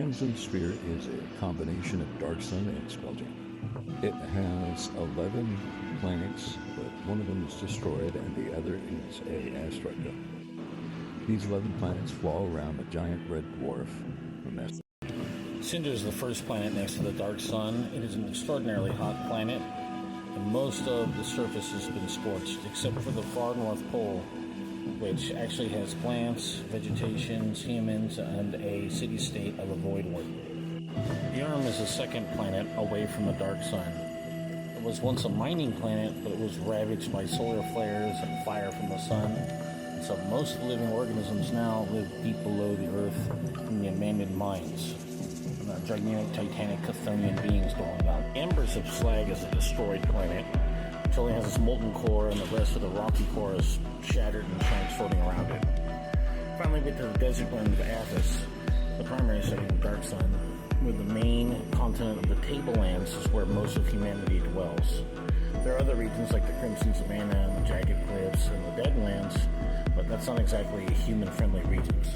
Crimson Sphere is a combination of Darksun and Spelljammer. It has 11 planets, but one of them is destroyed and the other is an asteroid belt. These 11 planets fall around a giant red dwarf. Cinder is the first planet next to the Dark Sun. It is an extraordinarily hot planet, and most of the surface has been scorched, except for the far North Pole, which actually has plants, vegetation, humans, and a city-state of a void world. Darksun is the second planet away from the Dark Sun. It was once a mining planet, but it was ravaged by solar flares and fire from the sun. And so most of the living organisms now live deep below the Earth in the abandoned mines. And gigantic titanic Chthonian beings going on. Embers of Slag is a destroyed planet, which only has its molten core, and the rest of the rocky core is shattered and chunks floating around it. Finally, we get to the desert land of Athos, the primary setting of Dark Sun, where the main continent of the Tablelands is where most of humanity dwells. There are other regions like the Crimson Savannah and the Jagged Cliffs and the Deadlands, but that's not exactly human-friendly regions.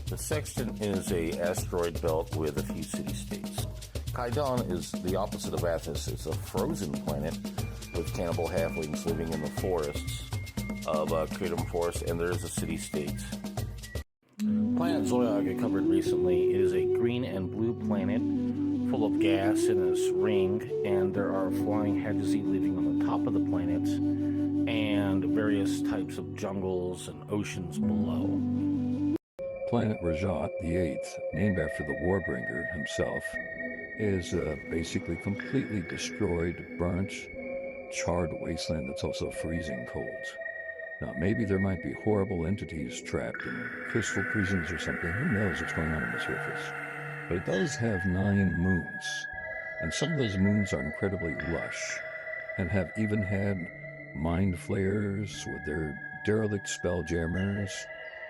The Sextant is a asteroid belt with a few city-states. Kaidan is the opposite of Athos. It's a frozen planet with cannibal halflings living in the forests of Kratom Forest, and there is a city-state. Planet Zoyog I covered recently. It is a green and blue planet full of gas in its ring, and there are flying Hadjzi living on the top of the planet, and various types of jungles and oceans below. Planet Rajat, the 8th, named after the Warbringer himself, is a basically completely destroyed, burnt, charred wasteland that's also freezing cold. Now, maybe there might be horrible entities trapped in crystal prisons or something. Who knows what's going on the surface? But it does have 9 moons, and some of those moons are incredibly lush and have even had mind flayers with their derelict spelljammers.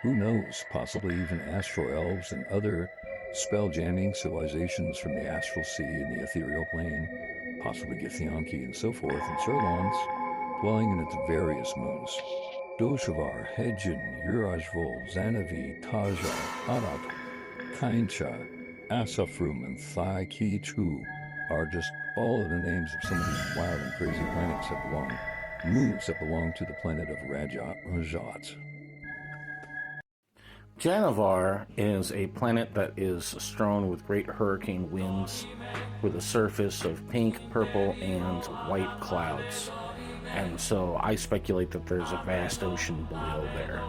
Who knows, possibly even astral elves and other spell-jamming civilizations from the astral sea and the ethereal plane, possibly Githyanki and so forth, and Serlons, dwelling in its various moons. Doshavar, Hedjin, Urajvol, Zanavi, Taja, Arat, Kaincha, Asafrum, and Thai Ki Tu are just all of the names of some of these wild and crazy planets moons that belong to the planet of Rajat. Janavar is a planet that is strewn with great hurricane winds, with a surface of pink, purple, and white clouds. And so I speculate that there's a vast ocean below there.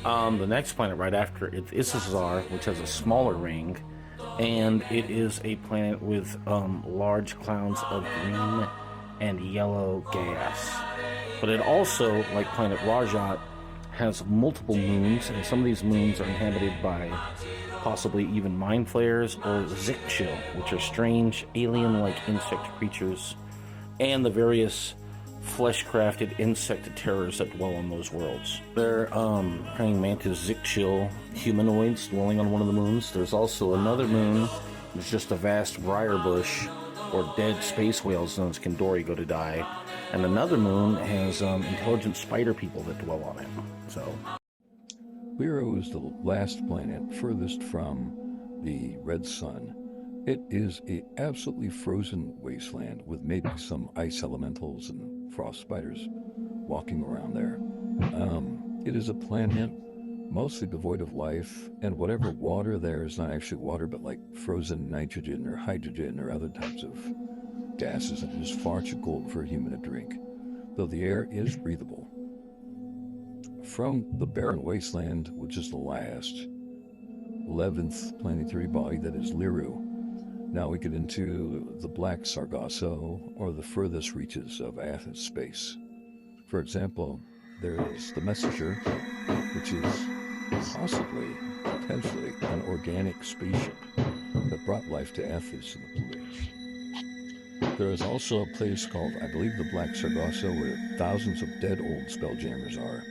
The next planet right after it is Isizar, which has a smaller ring, and it is a planet with large clouds of green and yellow gas. But it also, like planet Rajat, has multiple moons, and some of these moons are inhabited by possibly even mind flayers or Zikchil, which are strange alien-like insect creatures, and the various flesh-crafted insect terrors that dwell on those worlds. They're praying mantis Zikchil humanoids dwelling on one of the moons. There's also another moon that's just a vast briar bush or dead space whales known as Kandori go to die. And another moon has intelligent spider people that dwell on it. So, Lyra is the last planet furthest from the red sun. It is an absolutely frozen wasteland with maybe some ice elementals and frost spiders walking around there. It is a planet mostly devoid of life, and whatever water there is not actually water, but like frozen nitrogen or hydrogen or other types of gases, and it is far too cold for a human to drink, though the air is breathable. From the barren wasteland, which is the last, 11th planetary body, that is Liru, now we get into the Black Sargasso, or the furthest reaches of Athos space. For example, there is the Messenger, which is possibly, potentially, an organic spaceship that brought life to Athos in the Blue Age. There is also a place called, I believe, the Black Sargasso, where thousands of dead old spelljammers are.